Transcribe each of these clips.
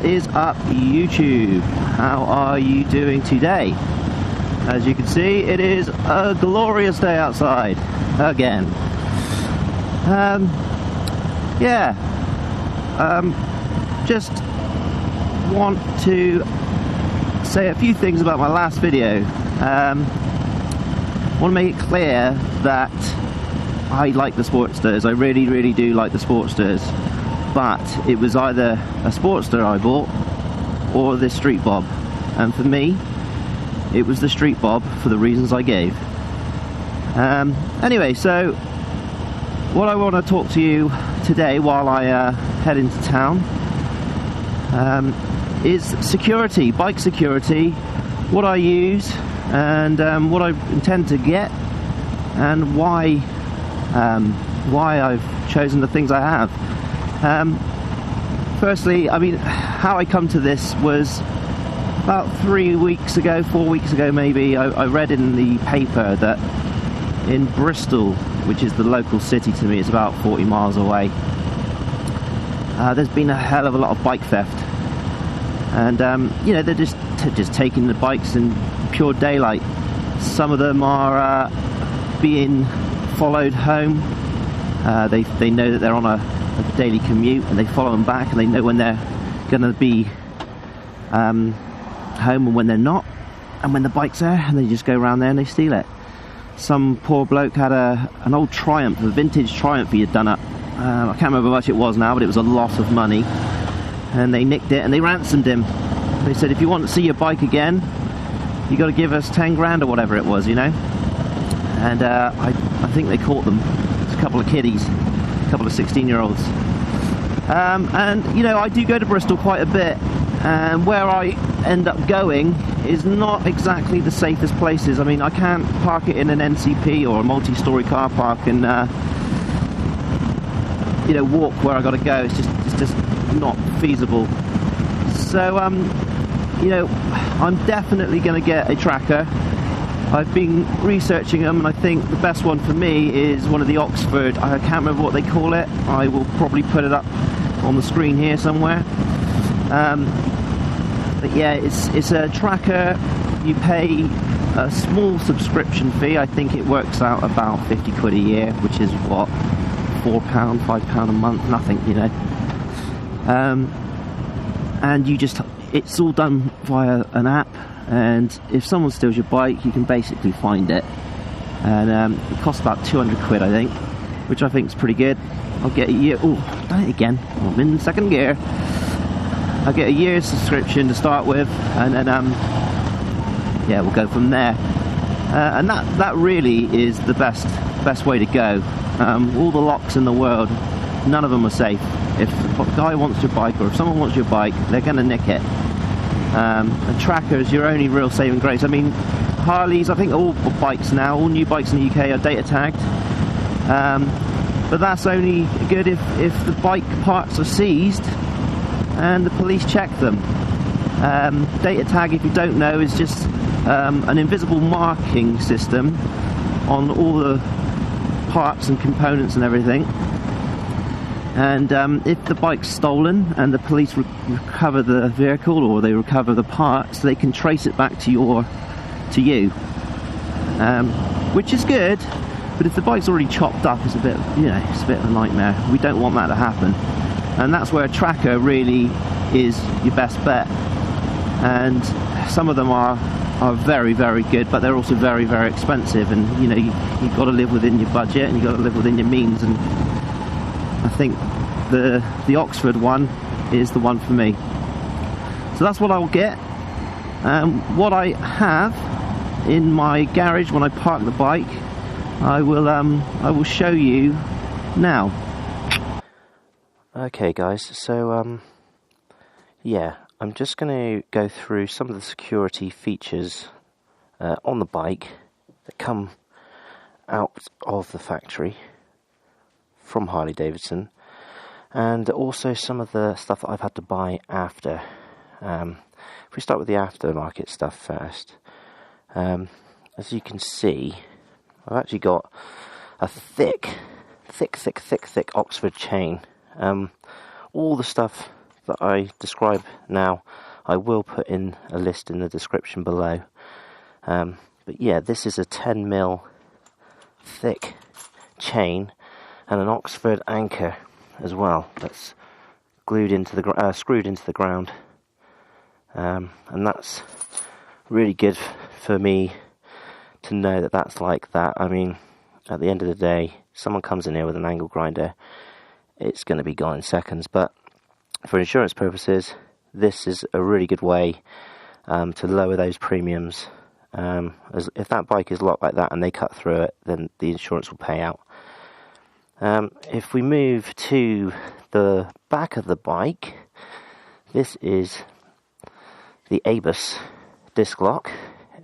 What is up, YouTube? How are you doing today? As you can see, it is a glorious day outside again. Just want to say a few things about my last video. Want to make it clear that I like the Sportsters. I really do like the Sportsters, but it was either a Sportster I bought or this Street Bob, and for me it was the Street Bob for the reasons I gave. Anyway, so what I want to talk to you today while I head into town is security, bike security, what I use and what I intend to get, and why I've chosen the things I have. Firstly, I mean, how I come to this was about 4 weeks ago maybe. I read in the paper that in Bristol, which is the local city to me, it's about 40 miles away, there's been a hell of a lot of bike theft, and you know, they're just taking the bikes in pure daylight. Some of them are being followed home. They know that they're on a daily commute, and they follow them back, and they know when they're going to be home and when they're not, and when the bike's there, and they just go around there and they steal it. Some poor bloke had an old Triumph, a vintage Triumph he had done up. I can't remember how much it was now, but it was a lot of money, and they nicked it and they ransomed him. They said, if you want to see your bike again, you got to give us 10 grand or whatever it was, you know. And I think they caught them. It's a couple of kiddies, a couple of 16-year-olds. And you know, I do go to Bristol quite a bit, and where I end up going is not exactly the safest places. I mean, I can't park it in an NCP or a multi-story car park and you know, walk where I got to go. It's just not feasible. So you know, I'm definitely going to get a tracker. I've been researching them, and I think the best one for me is one of the Oxford. I can't remember what they call it. I will probably put it up on the screen here somewhere. But yeah, it's a tracker. You pay a small subscription fee. I think it works out about 50 quid a year, which is what, £4, £5 a month, nothing, you know. And it's all done via an app, and if someone steals your bike, you can basically find it. And it costs about 200 quid, I think, which I think is pretty good. I'll get a year. Oh, I've done it again. I'm in second gear. I'll get a year's subscription to start with, and then yeah, we'll go from there. And that really is the best way to go. All the locks in the world, none of them are safe. If a guy wants your bike, or if someone wants your bike, they're going to nick it. A tracker is your only real saving grace. I mean, Harleys, I think all bikes now, all new bikes in the UK are data tagged. But that's only good if the bike parts are seized and the police check them. Data tag, if you don't know, is just an invisible marking system on all the parts and components and everything. And if the bike's stolen and the police recover the vehicle, or they recover the parts, they can trace it back to you, which is good. But if the bike's already chopped up, it's a bit, you know, it's a bit of a nightmare. We don't want that to happen, and that's where a tracker really is your best bet. And some of them are very good, but they're also very expensive. And you know, you've got to live within your budget, and you've got to live within your means. And I think the Oxford one is the one for me. So that's what I'll get. What I have in my garage when I park the bike, I will show you now. Okay guys, so yeah, I'm just going to go through some of the security features on the bike that come out of the factory from Harley Davidson, and also some of the stuff that I've had to buy after. If we start with the aftermarket stuff first, as you can see, I've actually got a thick Oxford chain. All the stuff that I describe now, I will put in a list in the description below. But yeah, this is a 10mm thick chain and an Oxford anchor as well that's screwed into the ground, and that's really good for me to know that that's like that. I mean, at the end of the day, someone comes in here with an angle grinder, it's going to be gone in seconds. But for insurance purposes, this is a really good way to lower those premiums. As if that bike is locked like that and they cut through it, then the insurance will pay out. If we move to the back of the bike, this is the ABUS disc lock.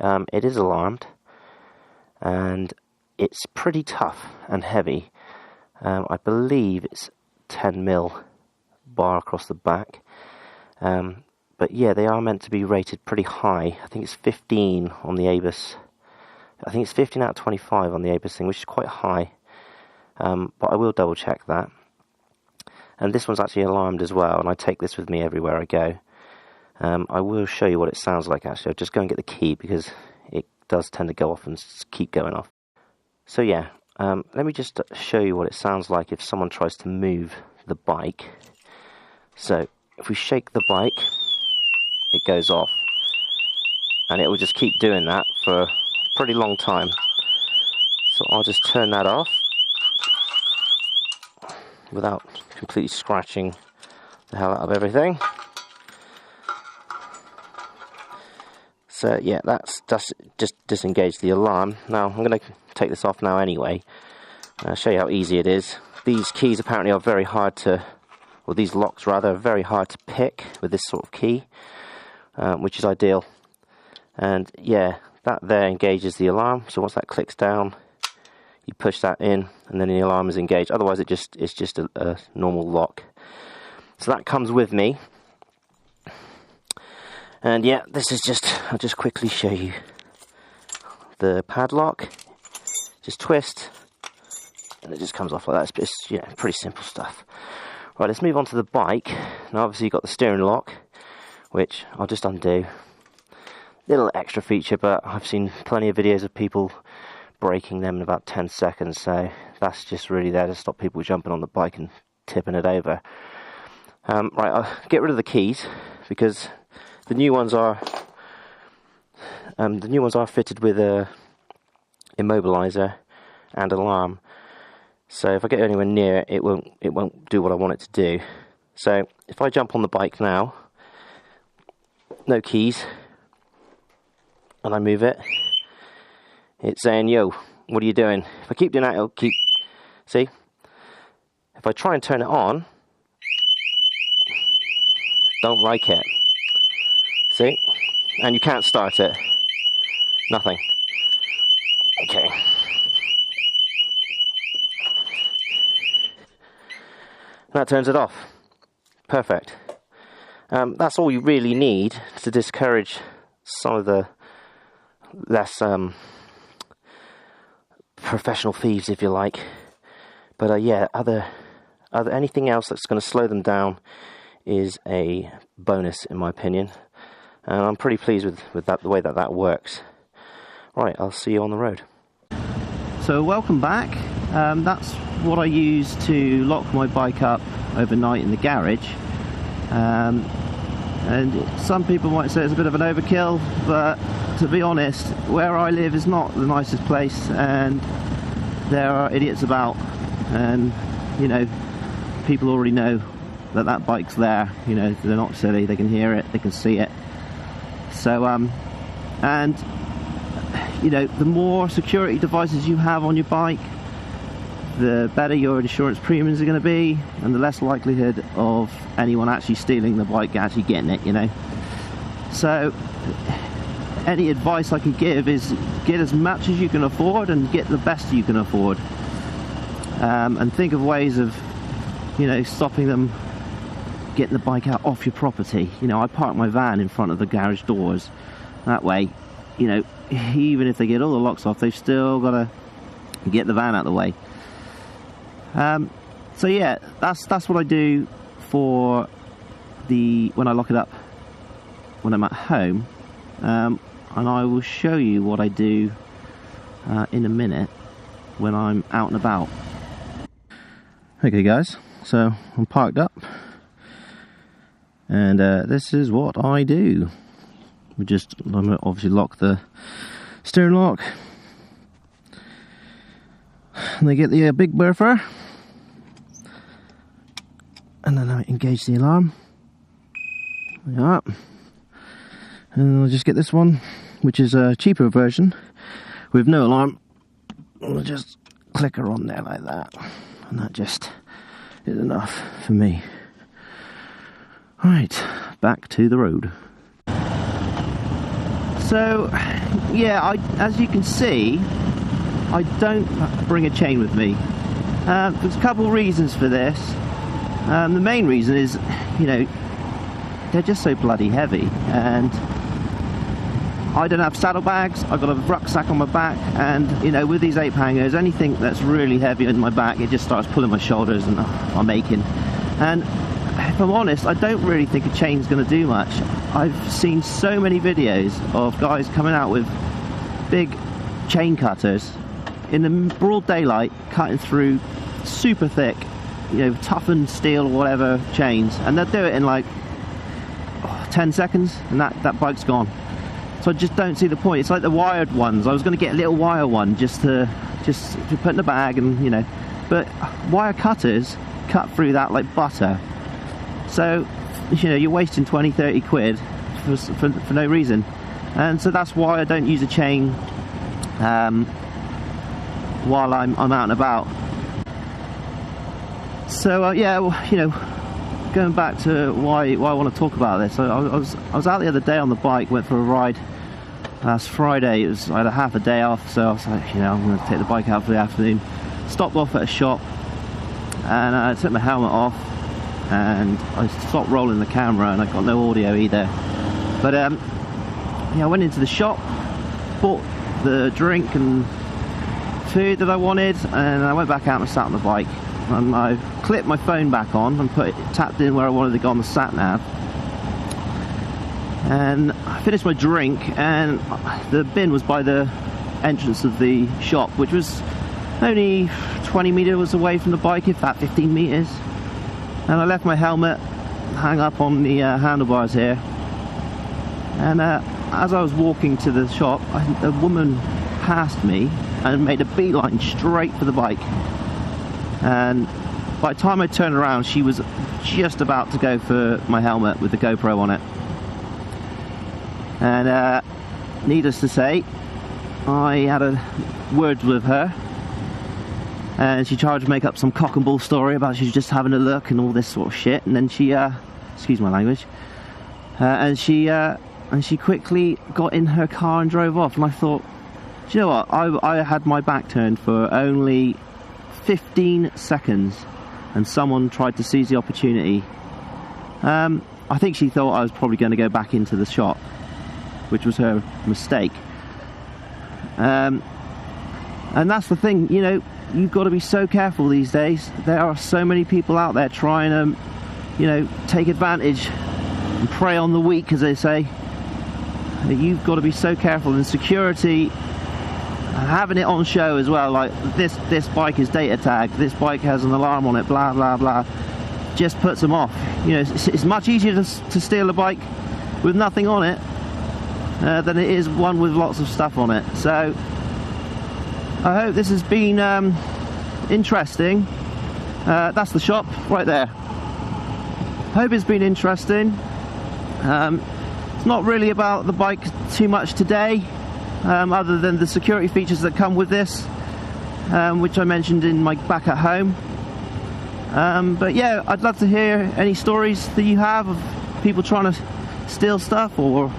It is alarmed, and it's pretty tough and heavy. I believe it's 10mm bar across the back. But yeah, they are meant to be rated pretty high. I think it's 15 on the ABUS. I think it's 15 out of 25 on the ABUS thing, which is quite high. But I will double check that. And this one's actually alarmed as well, and I take this with me everywhere I go. I will show you what it sounds like actually. I'll just go and get the key because it does tend to go off and keep going off. So yeah, let me just show you what it sounds like if someone tries to move the bike. So if we shake the bike, it goes off, and it will just keep doing that for a pretty long time. So I'll just turn that off without completely scratching the hell out of everything. So yeah, that's just disengaged the alarm. Now I'm going to take this off now anyway. I'll show you how easy it is. These keys apparently are very hard to, or these locks rather, are very hard to pick with this sort of key. Which is ideal. And yeah, that there engages the alarm. So once that clicks down, you push that in, and then the alarm is engaged. Otherwise, it's just a normal lock. So that comes with me. And yeah, this is I'll just quickly show you the padlock. Just twist, and it just comes off like that. It's pretty simple stuff. Right, let's move on to the bike. Now, obviously, you've got the steering lock, which I'll just undo. Little extra feature, but I've seen plenty of videos of people breaking them in about 10 seconds, so that's just really there to stop people jumping on the bike and tipping it over. Right, I'll get rid of the keys because the new ones are fitted with a immobilizer and alarm. So if I get anywhere near it, it won't do what I want it to do. So if I jump on the bike now, no keys, and I move it, it's saying, yo, what are you doing? If I keep doing that, it'll keep, see? If I try and turn it on, don't like it, see? And you can't start it, nothing. Okay. That turns it off. Perfect. That's all you really need to discourage some of the less professional thieves, if you like. But yeah, anything else that's going to slow them down is a bonus, in my opinion. And I'm pretty pleased with that, the way that works. Right, I'll see you on the road. So welcome back. That's what I use to lock my bike up overnight in the garage. And some people might say it's a bit of an overkill, but to be honest, where I live is not the nicest place, and there are idiots about, and people already know that bike's there. They're not silly, they can hear it, they can see it. So and the more security devices you have on your bike, the better your insurance premiums are going to be, and the less likelihood of anyone actually stealing the bike, actually getting it, So any advice I could give is get as much as you can afford and get the best you can afford, and think of ways of stopping them getting the bike out off your property. I park my van in front of the garage doors. That way, even if they get all the locks off, they've still got to get the van out of the way. So yeah, that's what I do for when I lock it up when I'm at home, and I will show you what I do in a minute when I'm out and about. Okay guys, so I'm parked up, and this is what I do. I'm gonna obviously lock the steering lock, and I get the big buffer, and then I engage the alarm. There you are. And I'll just get this one, which is a cheaper version with no alarm. I'll just click her on there like that, and that just is enough for me. Right, back to the road. So yeah, as you can see, I don't bring a chain with me. There's a couple of reasons for this. The main reason is, you know, they're just so bloody heavy, and I don't have saddlebags. I've got a rucksack on my back, and you know, with these 8-hangers, anything that's really heavy on my back, it just starts pulling my shoulders and I'm aching. And if I'm honest, I don't really think a chain's going to do much. I've seen so many videos of guys coming out with big chain cutters in the broad daylight, cutting through super thick, you know, toughened steel or whatever chains, and they'll do it in like 10 seconds, and that bike's gone. So I just don't see the point. It's like the wired ones. I was going to get a little wire one just to put in the bag, and you know, but wire cutters cut through that like butter. So you know, you're wasting 20-30 quid for no reason, and so that's why I don't use a chain while I'm out and about. So yeah, well, you know, going back to why I want to talk about this, I was out the other day on the bike, went for a ride last Friday. I had a half a day off, so I was like, you know, I'm going to take the bike out for the afternoon. Stopped off at a shop, and I took my helmet off, and I stopped rolling the camera, and I got no audio either. But yeah, I went into the shop, bought the drink and food that I wanted, and I went back out and sat on the bike. And I clipped my phone back on and tapped in where I wanted to go on the sat nav, and I finished my drink, and the bin was by the entrance of the shop, which was only 20 meters away from the bike, if that 15 meters. And I left my helmet hang up on the handlebars here, and as I was walking to the shop, a woman passed me and made a beeline straight for the bike. And by the time I turned around, she was just about to go for my helmet with the GoPro on it. And needless to say, I had a word with her, and she tried to make up some cock and bull story about she was just having a look and all this sort of shit. And then she, excuse my language, and she quickly got in her car and drove off. And I thought, do you know what? I had my back turned for only 15 seconds, and someone tried to seize the opportunity. I think she thought I was probably going to go back into the shop, which was her mistake. And that's the thing, you know, you've got to be so careful these days. There are so many people out there trying to, you know, take advantage and prey on the weak, as they say. You've got to be so careful, and security, having it on show as well, like this bike is data tagged, this bike has an alarm on it, blah blah blah, just puts them off. You know, it's much easier to steal a bike with nothing on it than it is one with lots of stuff on it. So I hope this has been interesting. That's the shop right there. Hope it's been interesting. It's not really about the bike too much today, other than the security features that come with this, which I mentioned in my back at home. But yeah, I'd love to hear any stories that you have of people trying to steal stuff, or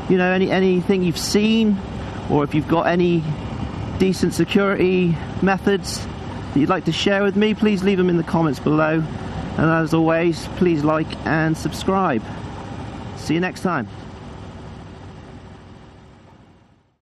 you know, anything you've seen, or if you've got any decent security methods that you'd like to share with me, please leave them in the comments below. And as always, please like and subscribe. See you next time.